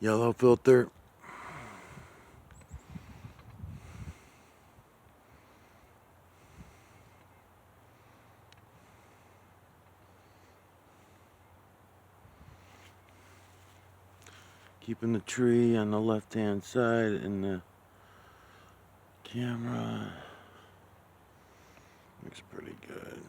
Yellow filter. Keeping the tree on the left hand side and the camera. Looks pretty good.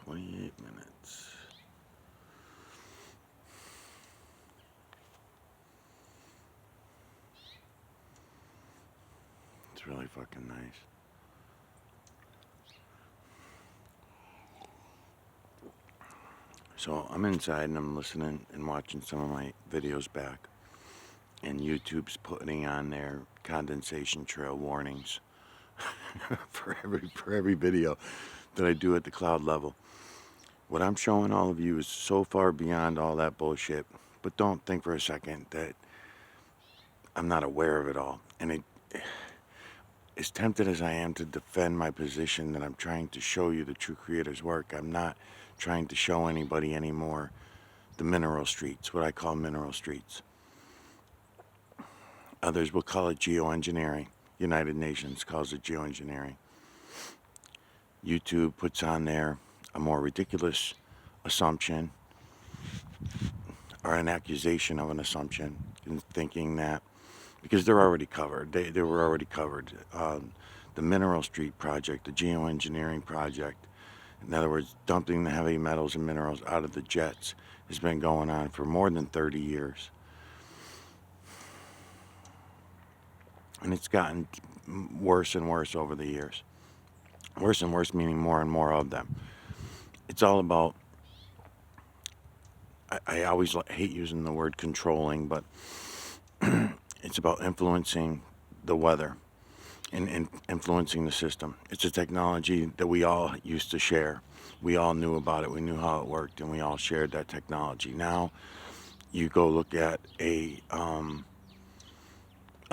28 minutes. It's really fucking nice. So I'm inside and I'm listening and watching some of my videos back. And YouTube's putting on their condensation trail warnings for every video that I do at the cloud level. What I'm showing all of you is so far beyond all that bullshit. But don't think for a second that I'm not aware of it all. And as tempted as I am to defend my position that I'm trying to show you the true creator's work, I'm not trying to show anybody anymore the mineral streets, what I call mineral streets. Others will call it geoengineering. United Nations calls it geoengineering. YouTube puts on there a more ridiculous assumption or an accusation of an assumption in thinking that, because they're already covered, they were already covered. The Mineral Street Project, the geoengineering project, in other words, dumping the heavy metals and minerals out of the jets, has been going on for more than 30 years. And it's gotten worse and worse over the years. Worse and worse meaning more and more of them. It's all about, I always hate using the word controlling, but it's about influencing the weather and influencing the system. It's a technology that we all used to share. We all knew about it. We knew how it worked, and we all shared that technology. Now, you go look at a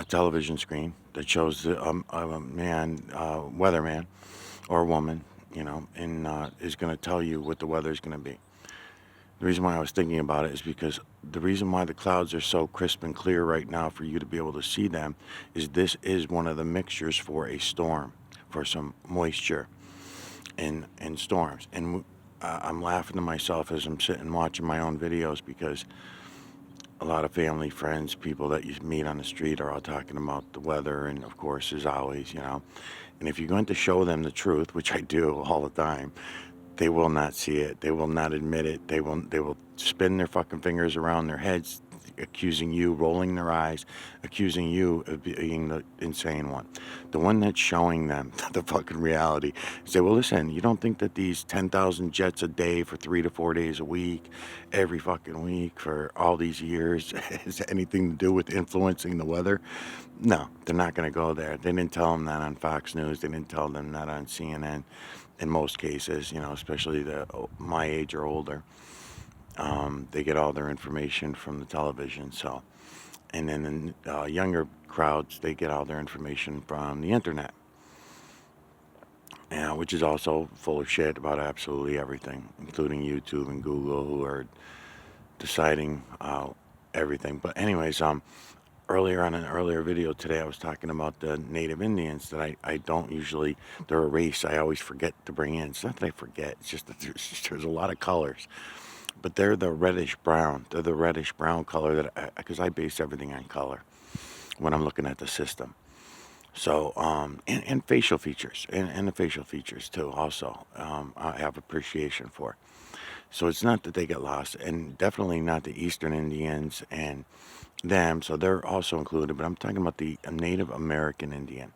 television screen that shows a man, weatherman, or a woman, and is going to tell you what the weather is going to be. The reason why I was thinking about it is because the reason why the clouds are so crisp and clear right now for you to be able to see them is this is one of the mixtures for a storm, for some moisture in storms. And I'm laughing to myself as I'm sitting watching my own videos, because a lot of family, friends, people that you meet on the street are all talking about the weather, and of course, as always, and if you're going to show them the truth, which I do all the time, they will not see it. They will not admit it. They will spin their fucking fingers around their heads, accusing you, rolling their eyes, accusing you of being the insane one. The one that's showing them the fucking reality. Say, well, listen, you don't think that these 10,000 jets a day for 3 to 4 days a week, every fucking week for all these years, has anything to do with influencing the weather? No, they're not going to go there. They didn't tell them that on Fox News. They didn't tell them that on CNN. In most cases, especially my age or older, they get all their information from the television. So, and then in younger crowds, they get all their information from the internet, which is also full of shit about absolutely everything, including YouTube and Google, who are deciding everything. But anyways, earlier on an earlier video today, I was talking about the Native Indians that I don't usually, they're a race I always forget to bring in. It's not that I forget, it's just that there's a lot of colors. But they're the reddish brown. They're the reddish brown color because I base everything on color when I'm looking at the system. So, and facial features, and the facial features too also, I have appreciation for. So it's not that they get lost, and definitely not the Eastern Indians and them, so they're also included, but I'm talking about the Native American Indian.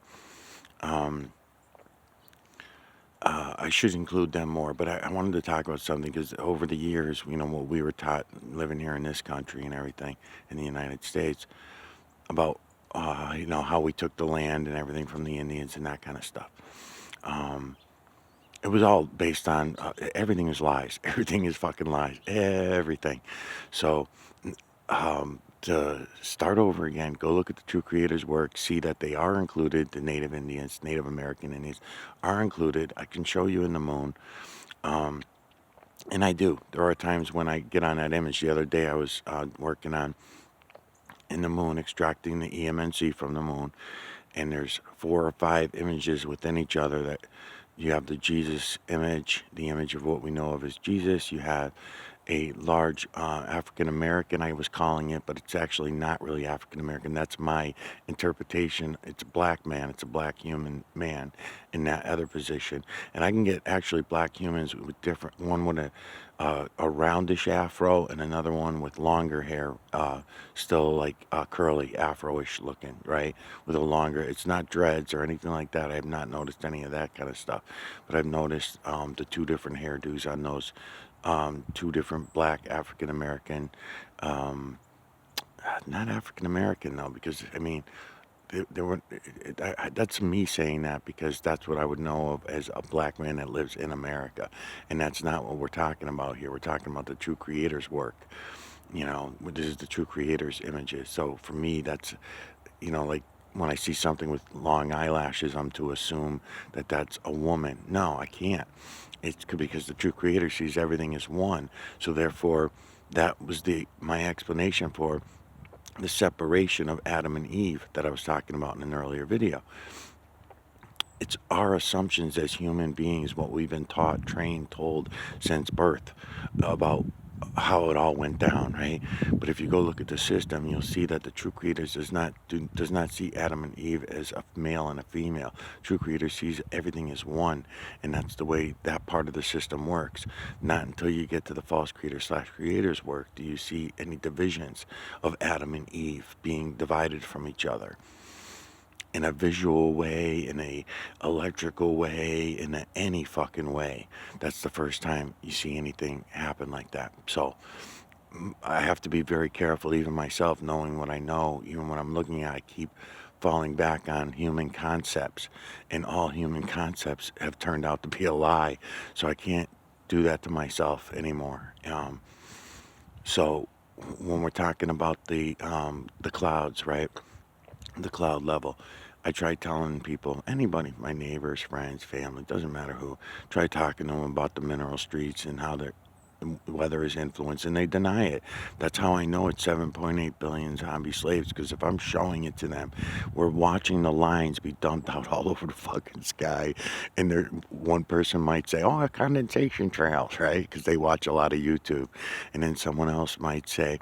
I should include them more, but I wanted to talk about something, because over the years, what we were taught living here in this country and everything in the United States about, how we took the land and everything from the Indians and that kind of stuff. It was all based on, everything is lies. Everything is fucking lies. Everything. So, to start over again, go look at the True Creator's work, see that they are included, the Native Indians, Native American Indians are included. I can show you in the moon. And I do. There are times when I get on that image. The other day I was working on, in the moon, extracting the EMNC from the moon. And there's 4 or 5 images within each other that you have the Jesus image, the image of what we know of as Jesus. You have a large African American, I was calling it, but it's actually not really African American. That's my interpretation. It's a black man, it's a black human man in that other position. And I can get actually black humans with different, one with a roundish afro and another one with longer hair, still like curly afro-ish looking, right? With a longer, it's not dreads or anything like that. I have not noticed any of that kind of stuff, but I've noticed the two different hairdos on those two different black African American, um, not African American though, because I mean, there were, that's me saying that because that's what I would know of as a black man that lives in America. And that's not what we're talking about here. We're talking about the true creator's work. This is the true creator's images. So for me, that's, like when I see something with long eyelashes, I'm to assume that that's a woman. No, I can't. It's because the true creator sees everything as one. So therefore, that was my explanation for the separation of Adam and Eve that I was talking about in an earlier video. It's our assumptions as human beings, what we've been taught, trained, told since birth about how it all went down, right? But if you go look at the system, you'll see that the true creator does not see Adam and Eve as a male and a female. True creator sees everything as one, and that's the way that part of the system works. Not until you get to the false creator slash creator's work do you see any divisions of Adam and Eve being divided from each other in a visual way, in a electrical way, in any fucking way. That's the first time you see anything happen like that. So I have to be very careful, even myself, knowing what I know. Even when I'm looking at, I keep falling back on human concepts, and all human concepts have turned out to be a lie. So I can't do that to myself anymore. So when we're talking about the clouds, right? The cloud level. I try telling people, anybody, my neighbors, friends, family, doesn't matter who, try talking to them about the mineral streets and how their weather is influenced, and they deny it. That's how I know it's 7.8 billion zombie slaves, because if I'm showing it to them, we're watching the lines be dumped out all over the fucking sky, and one person might say, oh, condensation trails, right? Because they watch a lot of YouTube, and then someone else might say,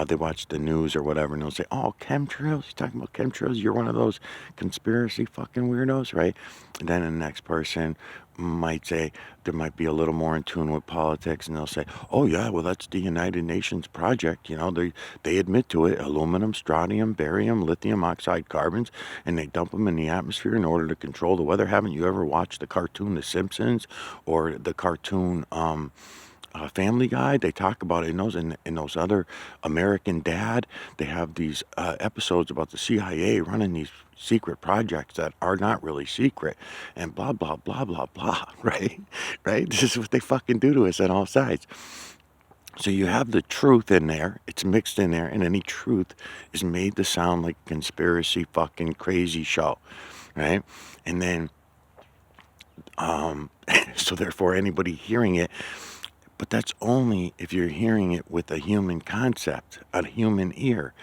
they watch the news or whatever, and they'll say, oh, chemtrails, you're talking about chemtrails, you're one of those conspiracy fucking weirdos, right? And then the next person might say, there might be a little more in tune with politics, and they'll say, oh yeah, well, that's the United Nations project, they admit to it, aluminum, strontium, barium, lithium oxide carbons, and they dump them in the atmosphere in order to control the weather. Haven't you ever watched the cartoon The Simpsons or the cartoon Family Guy? They talk about it in those other American Dad. They have these episodes about the CIA running these secret projects that are not really secret, and blah blah blah blah blah. Right, right. This is what they fucking do to us on all sides. So you have the truth in there. It's mixed in there, and any truth is made to sound like a conspiracy fucking crazy show, right? And then, so therefore, anybody hearing it. But that's only if you're hearing it with a human concept, a human ear.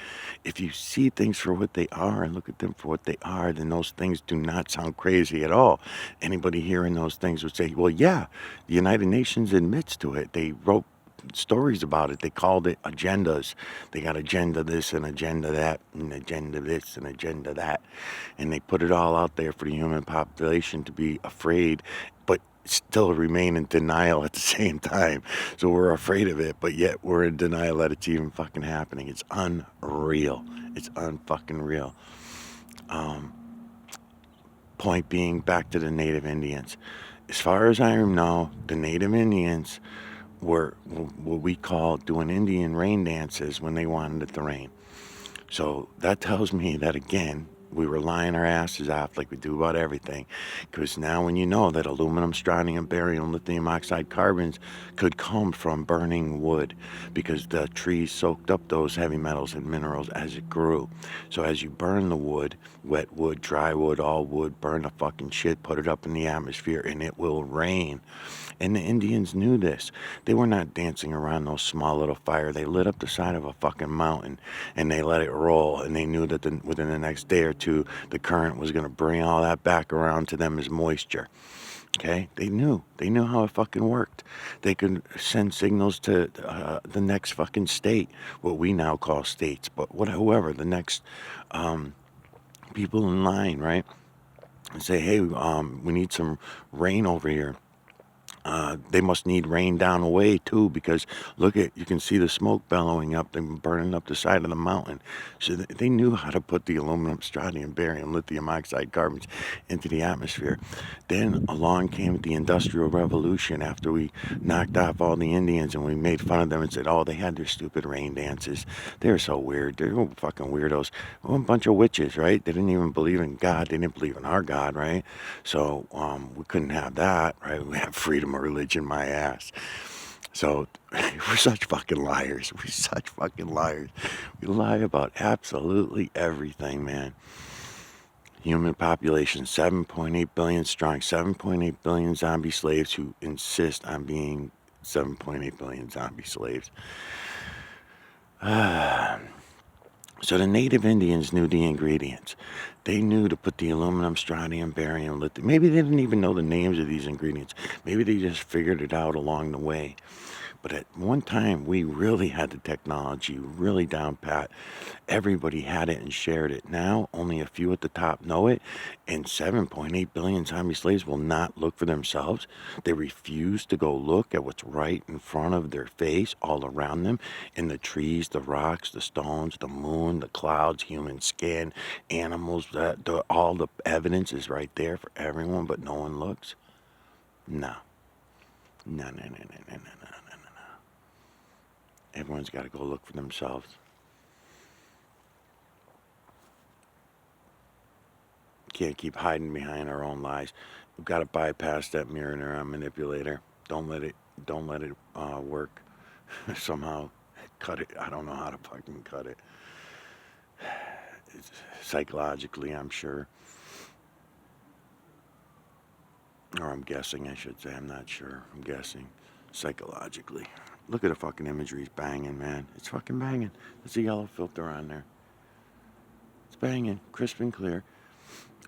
If you see things for what they are and look at them for what they are, then those things do not sound crazy at all. Anybody hearing those things would say, well, yeah, the United Nations admits to it. They wrote stories about it. They called it agendas. They got agenda this and agenda that and agenda this and agenda that. And they put it all out there for the human population to be afraid, but still remain in denial at the same time. So we're afraid of it, but yet we're in denial that it's even fucking happening. It's unreal. It's unfucking real. Point being, back to the Native Indians. As far as I know, the Native Indians were what we call doing Indian rain dances when they wanted it to rain. So that tells me that, again, we were lying our asses off like we do about everything. Because now when you know that aluminum, strontium, barium, lithium oxide carbons could come from burning wood, because the trees soaked up those heavy metals and minerals as it grew. So as you burn the wood, wet wood, dry wood, all wood, burn the fucking shit, put it up in the atmosphere, and it will rain. And the Indians knew this. They were not dancing around those small little fire. They lit up the side of a fucking mountain, and they let it roll. And they knew that within the next day or two, the current was going to bring all that back around to them as moisture. Okay, they knew. They knew how it fucking worked. They could send signals to the next fucking state, what we now call states, but whoever the next um, people in line, right? And say, hey, we need some rain over here. They must need rain down away too, because look at, you can see the smoke bellowing up and burning up the side of the mountain. So they knew how to put the aluminum, strontium, barium, lithium oxide carbons into the atmosphere. Then along came the Industrial Revolution after we knocked off all the Indians and we made fun of them and said, oh, they had their stupid rain dances. They're so weird. They're fucking weirdos. Well, a bunch of witches, right? They didn't even believe in God. They didn't believe in our God, right? So we couldn't have that, right? We have freedom of religion, my ass. So we're such fucking liars. We're such fucking liars. We lie about absolutely everything, man. Human population 7.8 billion strong, 7.8 billion zombie slaves who insist on being 7.8 billion zombie slaves. So the native Indians knew the ingredients. They knew to put the aluminum, strontium, barium, lithium. Maybe they didn't even know the names of these ingredients. Maybe they just figured it out along the way. But at one time, we really had the technology really down pat. Everybody had it and shared it. Now, only a few at the top know it, and 7.8 billion zombie slaves will not look for themselves. They refuse to go look at what's right in front of their face, all around them, in the trees, the rocks, the stones, the moon, the clouds, human skin, animals. All the evidence is right there for everyone, but no one looks. No. No, no, no, no, no, no, no. Everyone's got to go look for themselves. Can't keep hiding behind our own lies. We've got to bypass that mirror neuron manipulator. Don't let it. Don't let it work. Somehow, cut it. I don't know how to fucking cut it. It's psychologically, I'm sure, or I'm guessing. I should say. I'm not sure. I'm guessing. Psychologically. Look at the fucking imagery. It's banging, man. It's fucking banging. There's a yellow filter on there. It's banging, crisp and clear.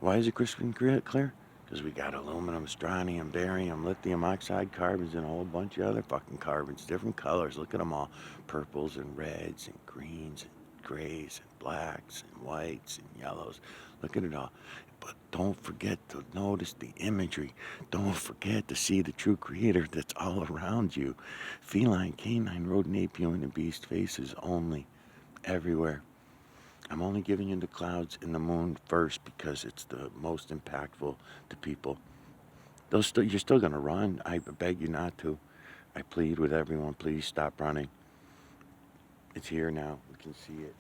Why is it crisp and clear? Because we got aluminum, strontium, barium, lithium oxide carbons, and a whole bunch of other fucking carbons, different colors. Look at them all. Purples and reds and greens and grays and blacks and whites and yellows. Look at it all. But don't forget to notice the imagery. Don't forget to see the true creator that's all around you. Feline, canine, rodent, ape, human, and beast faces only. Everywhere. I'm only giving you the clouds and the moon first because it's the most impactful to people. You're still going to run. I beg you not to. I plead with everyone, please stop running. It's here now. We can see it.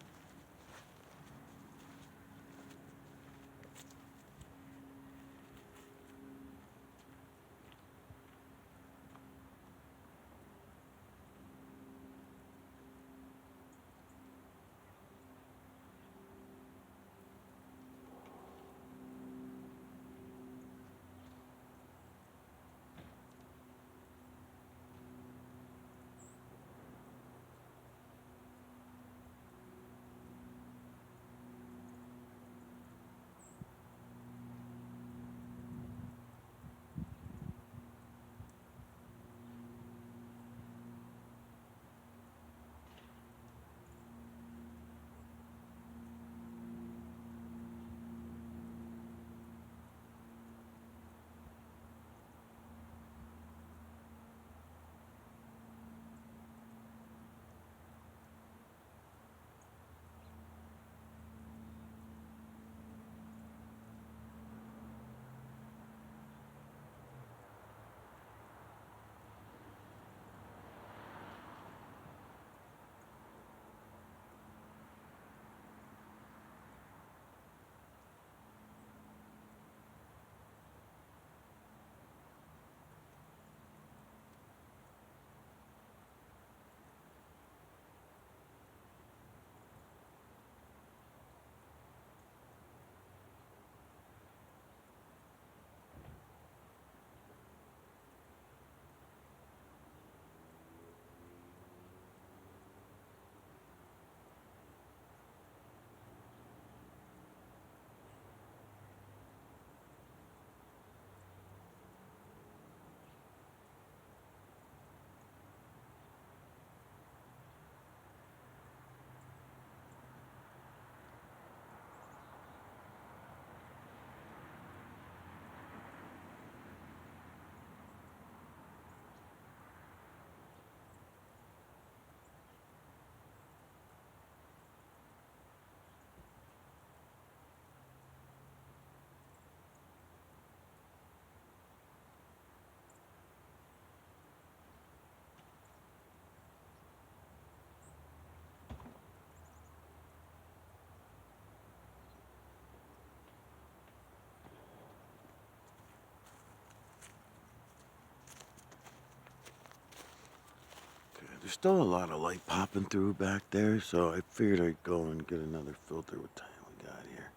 There's still a lot of light popping through back there, so I figured I'd go and get another filter. What time we got here?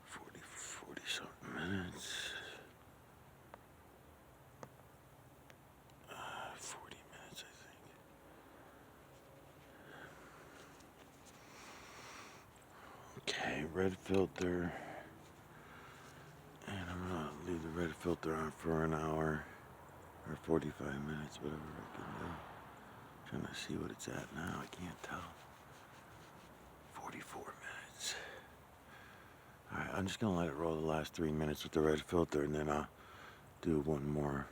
40 something minutes. 40 minutes, I think. Okay, red filter. And I'm gonna leave the red filter on for an hour or 45 minutes, whatever I can do. Trying to see what it's at now. I can't tell. 44 minutes. Alright, I'm just gonna let it roll the last 3 minutes with the red filter, and then I'll do one more